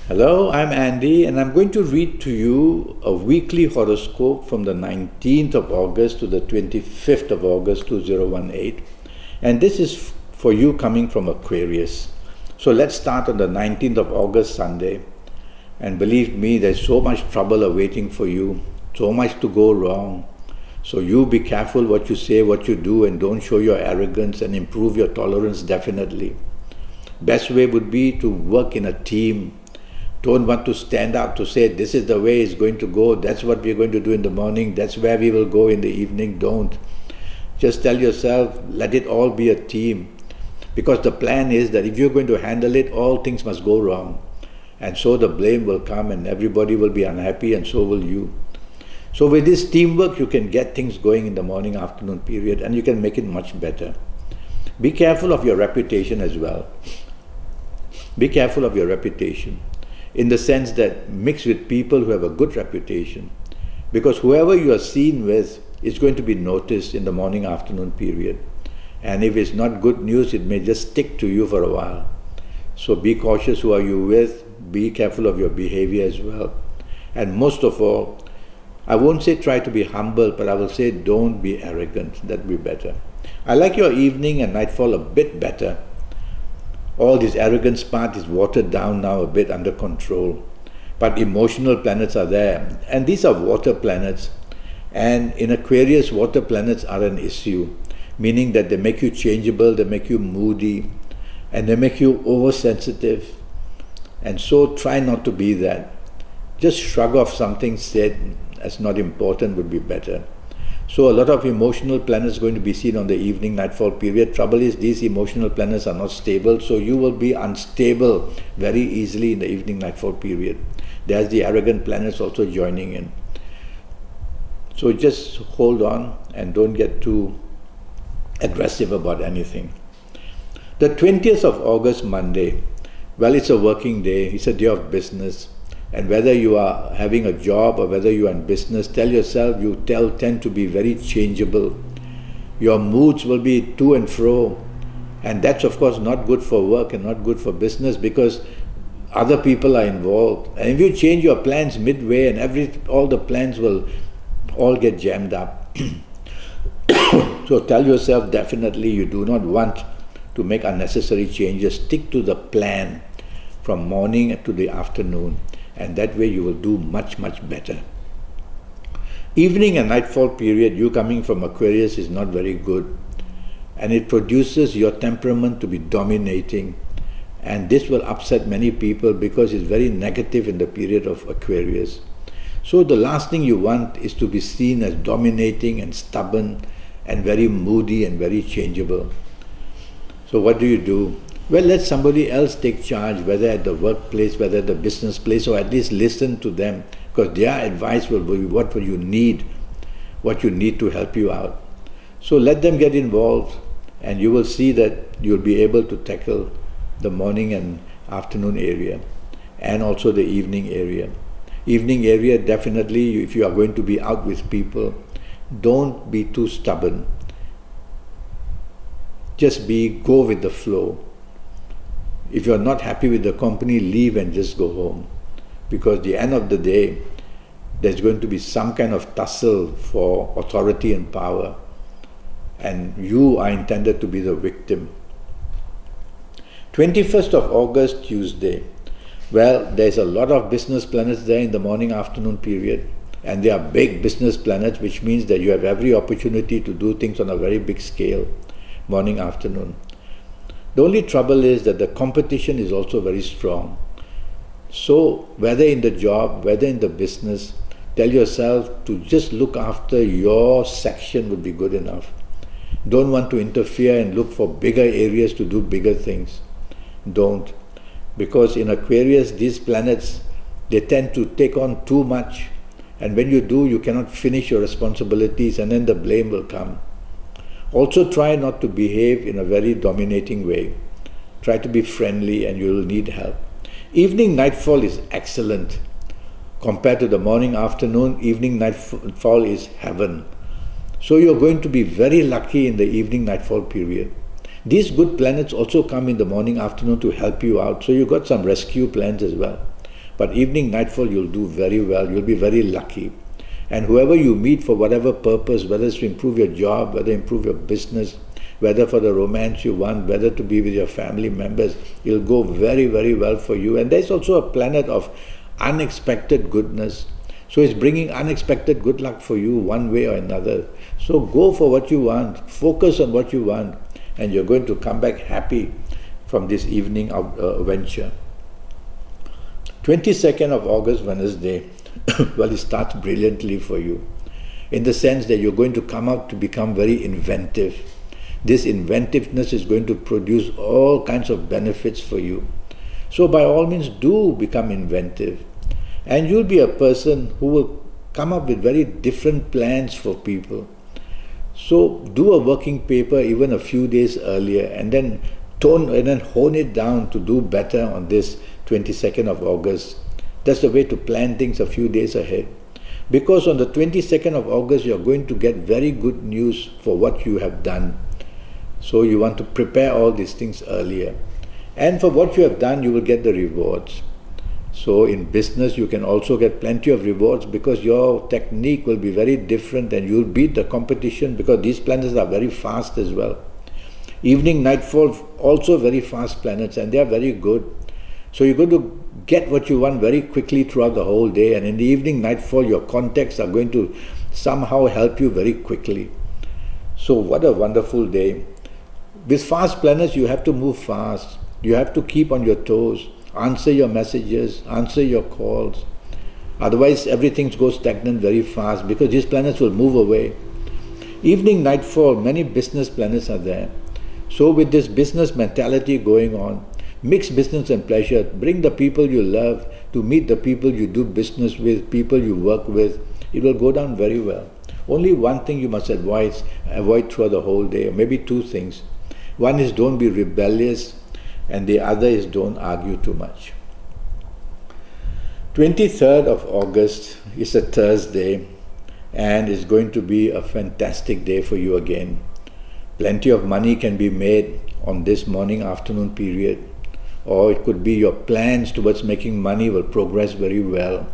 Hello, I'm Andy, and I'm going to read to you a weekly horoscope from the 19th of August to the 25th of August 2018. And this is for you coming from Aquarius. So let's start on the 19th of August, Sunday. And believe me, there's so much trouble awaiting for you, so much to go wrong. So you be careful what you say, what you do, and don't show your arrogance, and improve your tolerance definitely. Best way would be to work in a team. Don't want to stand up to say, this is the way it's going to go, that's what we're going to do in the morning, that's where we will go in the evening. Don't. Just tell yourself, let it all be a team. Because the plan is that if you're going to handle it, all things must go wrong. And so the blame will come and everybody will be unhappy, and so will you. So with this teamwork, you can get things going in the morning, afternoon period, and you can make it much better. Be careful of your reputation as well. Be careful of your reputation, in the sense that mix with people who have a good reputation, because whoever you are seen with is going to be noticed in the morning afternoon period, and if it's not good news, it may just stick to you for a while. So be cautious who are you with, be careful of your behavior as well, and most of all, I won't say try to be humble, but I will say don't be arrogant. That'd be better. I like your evening and nightfall a bit better. All this arrogance part is watered down now, a bit under control. But emotional planets are there. And these are water planets. And in Aquarius, water planets are an issue. Meaning that they make you changeable, they make you moody, and they make you oversensitive. And so try not to be that. Just shrug off something said as not important would be better. So a lot of emotional planets going to be seen on the evening nightfall period. Trouble is, these emotional planets are not stable, so you will be unstable very easily in the evening nightfall period. There's the arrogant planets also joining in. So just hold on and don't get too aggressive about anything. The 20th of August, Monday, well, it's a working day, it's a day of business. And whether you are having a job or whether you are in business, tell yourself you tend to be very changeable. Your moods will be to and fro. And that's of course not good for work and not good for business, because other people are involved. And if you change your plans midway, and all the plans will all get jammed up. So tell yourself definitely you do not want to make unnecessary changes. Stick to the plan from morning to the afternoon. And that way you will do much, much better. Evening and nightfall period, you coming from Aquarius, is not very good. And it produces your temperament to be dominating. And this will upset many people because it's very negative in the period of Aquarius. So the last thing you want is to be seen as dominating and stubborn and very moody and very changeable. So what do? Well, let somebody else take charge, whether at the workplace, whether at the business place, or at least listen to them, because their advice will be what you need to help you out. So let them get involved, and you will see that you'll be able to tackle the morning and afternoon area, and also the evening area. Evening area, definitely, if you are going to be out with people, don't be too stubborn. Just go with the flow. If you're not happy with the company, leave and just go home. Because at the end of the day, there's going to be some kind of tussle for authority and power. And you are intended to be the victim. 21st of August, Tuesday. Well, there's a lot of business planets there in the morning-afternoon period. And they are big business planets, which means that you have every opportunity to do things on a very big scale, morning-afternoon. The only trouble is that the competition is also very strong. So whether in the job, whether in the business, tell yourself to just look after your section would be good enough. Don't want to interfere and look for bigger areas to do bigger things. Don't. Because in Aquarius, these planets, they tend to take on too much. And when you do, you cannot finish your responsibilities, and then the blame will come. Also try not to behave in a very dominating way. Try to be friendly and you will need help. Evening nightfall is excellent. Compared to the morning afternoon, evening nightfall is heaven. So you're going to be very lucky in the evening nightfall period. These good planets also come in the morning, afternoon to help you out. So you got some rescue plans as well. But evening nightfall, you'll do very well. You'll be very lucky. And whoever you meet for whatever purpose, whether it's to improve your job, whether improve your business, whether for the romance you want, whether to be with your family members, it'll go very, very well for you. And there's also a planet of unexpected goodness. So it's bringing unexpected good luck for you one way or another. So go for what you want, focus on what you want, and you're going to come back happy from this evening venture. 22nd of August, Wednesday, well, it starts brilliantly for you, in the sense that you're going to come out to become very inventive. This inventiveness is going to produce all kinds of benefits for you. So by all means, do become inventive. And you'll be a person who will come up with very different plans for people. So do a working paper even a few days earlier, and then hone it down to do better on this 22nd of August. That's the way to plan things a few days ahead. Because on the 22nd of August, you're going to get very good news for what you have done. So you want to prepare all these things earlier. And for what you have done, you will get the rewards. So in business, you can also get plenty of rewards because your technique will be very different and you'll beat the competition because these planets are very fast as well. Evening, nightfall, also very fast planets, and they are very good. So you're going to get what you want very quickly throughout the whole day, and in the evening, nightfall, your contacts are going to somehow help you very quickly. So what a wonderful day. With fast planets, you have to move fast. You have to keep on your toes, answer your messages, answer your calls. Otherwise, everything goes stagnant very fast because these planets will move away. Evening, nightfall, many business planets are there. So with this business mentality going on, mix business and pleasure. Bring the people you love to meet the people you do business with, people you work with. It will go down very well. Only one thing you must avoid throughout the whole day, or maybe two things. One is don't be rebellious, and the other is don't argue too much. 23rd of August is a Thursday, and it's going to be a fantastic day for you again. Plenty of money can be made on this morning-afternoon period, or it could be your plans towards making money will progress very well,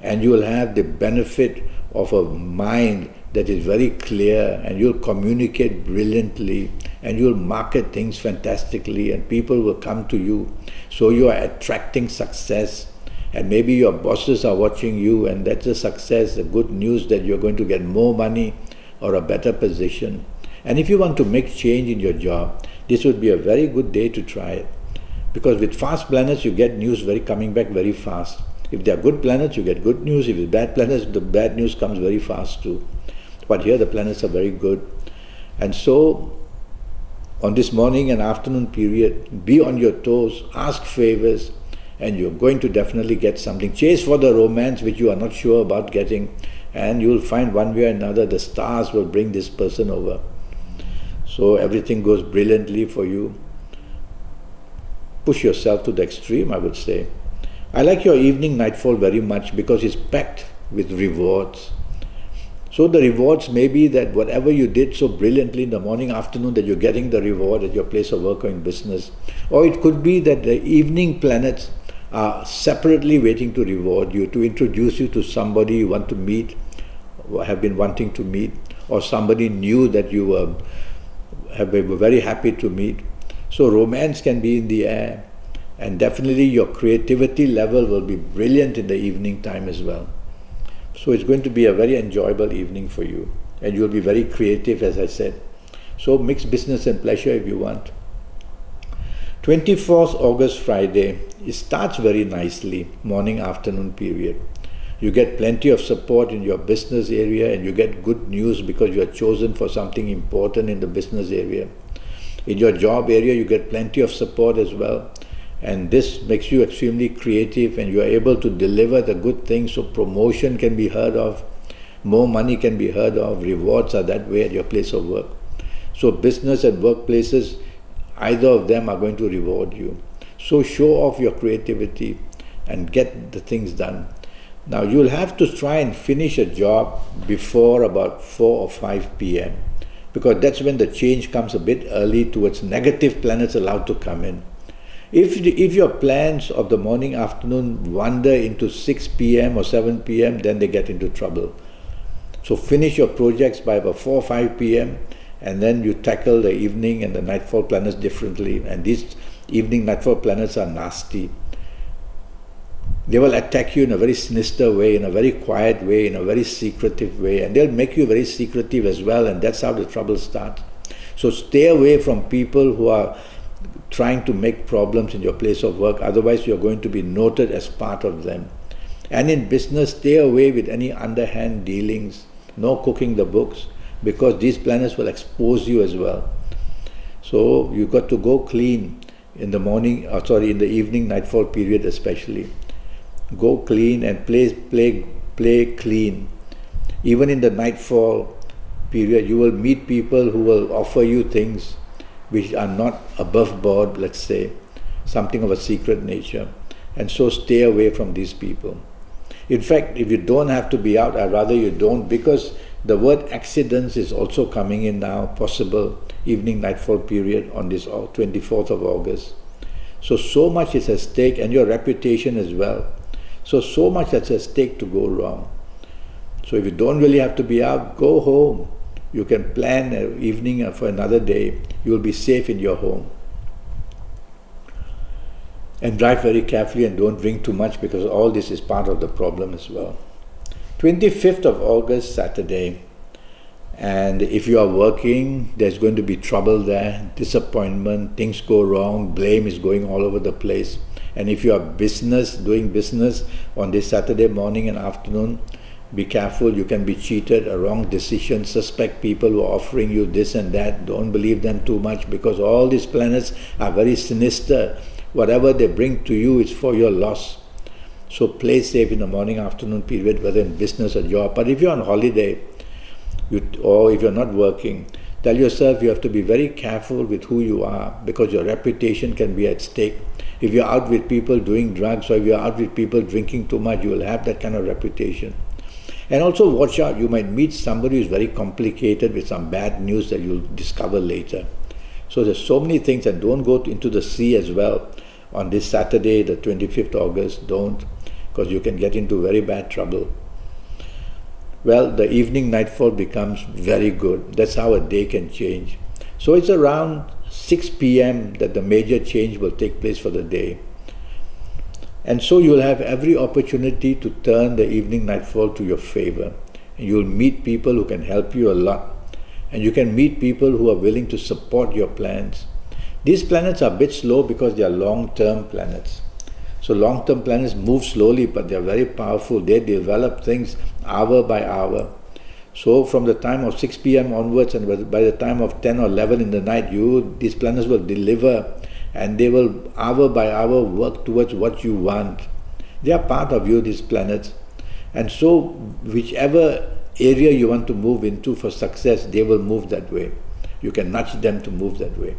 and you will have the benefit of a mind that is very clear, and you'll communicate brilliantly, and you'll market things fantastically, and people will come to you. So you are attracting success, and maybe your bosses are watching you, and that's a success, the good news that you're going to get more money or a better position. And if you want to make change in your job, this would be a very good day to try it. Because with fast planets, you get news coming back very fast. If they are good planets, you get good news. If it's bad planets, the bad news comes very fast too. But here the planets are very good. And so, on this morning and afternoon period, be on your toes, ask favors, and you're going to definitely get something. Chase for the romance which you are not sure about getting, and you'll find one way or another the stars will bring this person over. So everything goes brilliantly for you. Push yourself to the extreme, I would say. I like your evening nightfall very much because it's packed with rewards. So the rewards may be that whatever you did so brilliantly in the morning, afternoon, that you're getting the reward at your place of work or in business. Or it could be that the evening planets are separately waiting to reward you, to introduce you to somebody you want to meet, or have been wanting to meet, or somebody new that you were very happy to meet. So romance can be in the air, and definitely your creativity level will be brilliant in the evening time as well. So it's going to be a very enjoyable evening for you, and you'll be very creative, as I said. So mix business and pleasure if you want. 24th August, Friday, it starts very nicely, morning-afternoon period. You get plenty of support in your business area, and you get good news because you are chosen for something important in the business area. In your job area, you get plenty of support as well. And this makes you extremely creative, and you are able to deliver the good things. So promotion can be heard of, more money can be heard of, rewards are that way at your place of work. So business and workplaces, either of them are going to reward you. So show off your creativity and get the things done. Now you'll have to try and finish a job before about 4 or 5 p.m. because that's when the change comes a bit early towards negative planets allowed to come in. If your plans of the morning, afternoon wander into 6 p.m. or 7 p.m., then they get into trouble. So finish your projects by about 4 or 5 p.m. and then you tackle the evening and the nightfall planets differently. And these evening nightfall planets are nasty. They will attack you in a very sinister way, in a very quiet way, in a very secretive way, and they'll make you very secretive as well, and that's how the trouble starts. So stay away from people who are trying to make problems in your place of work, otherwise you're going to be noted as part of them. And in business, stay away with any underhand dealings, no cooking the books, because these planets will expose you as well. So you've got to go clean in the morning, in the evening nightfall period especially. Go clean and play clean. Even in the nightfall period, you will meet people who will offer you things which are not above board, let's say, something of a secret nature. And so stay away from these people. In fact, if you don't have to be out, I'd rather you don't, because the word accidents is also coming in now, possible evening nightfall period on this 24th of August. So much is at stake, and your reputation as well. So much that's at stake to go wrong. So if you don't really have to be out, go home. You can plan an evening for another day. You will be safe in your home. And drive very carefully and don't drink too much, because all this is part of the problem as well. 25th of August, Saturday. And if you are working, there's going to be trouble there, disappointment, things go wrong, blame is going all over the place. And if you are doing business on this Saturday morning and afternoon, be careful, you can be cheated, a wrong decision, suspect people who are offering you this and that, don't believe them too much, because all these planets are very sinister. Whatever they bring to you is for your loss. So play safe in the morning, afternoon period, whether in business or job. But if you're on holiday, or if you're not working, tell yourself you have to be very careful with who you are, because your reputation can be at stake. If you're out with people doing drugs, or if you're out with people drinking too much, you will have that kind of reputation. And also watch out, you might meet somebody who's very complicated with some bad news that you'll discover later. So there's so many things, and don't go into the sea as well on this Saturday, the 25th August, don't, because you can get into very bad trouble. Well, the evening nightfall becomes very good. That's how a day can change. So it's around 6 p.m. that the major change will take place for the day. And so you'll have every opportunity to turn the evening nightfall to your favor. And you'll meet people who can help you a lot. And you can meet people who are willing to support your plans. These planets are a bit slow because they are long-term planets. So long-term planets move slowly, but they are very powerful. They develop things hour by hour. So from the time of 6 p.m. onwards, and by the time of 10 or 11 in the night, these planets will deliver, and they will hour by hour work towards what you want. They are part of you, these planets. And so whichever area you want to move into for success, they will move that way. You can nudge them to move that way.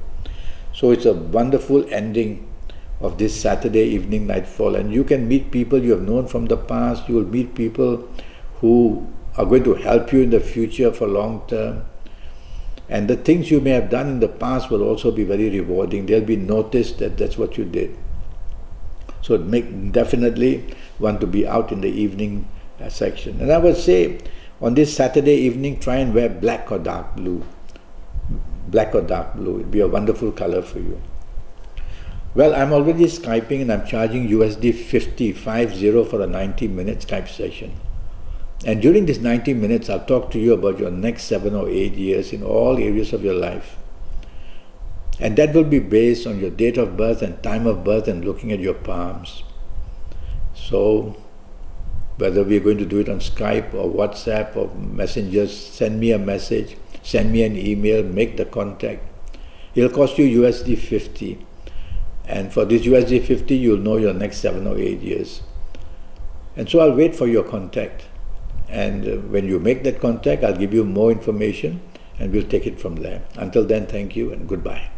So it's a wonderful ending of this Saturday evening nightfall, and you can meet people you have known from the past. You will meet people who are going to help you in the future for long term. And the things you may have done in the past will also be very rewarding. They'll be noticed that that's what you did. So definitely want to be out in the evening section. And I would say on this Saturday evening, try and wear black or dark blue. Black or dark blue, it'd be a wonderful color for you. Well, I'm already Skyping, and I'm charging USD 50 for a 90-minute Skype session. And during this 90 minutes, I'll talk to you about your next 7 or 8 years in all areas of your life. And that will be based on your date of birth and time of birth and looking at your palms. So, whether we're going to do it on Skype or WhatsApp or messengers, send me a message, send me an email, make the contact. It'll cost you USD 50. And for this USD 50, you'll know your next 7 or 8 years. And so I'll wait for your contact. And when you make that contact, I'll give you more information, and we'll take it from there. Until then, thank you and goodbye.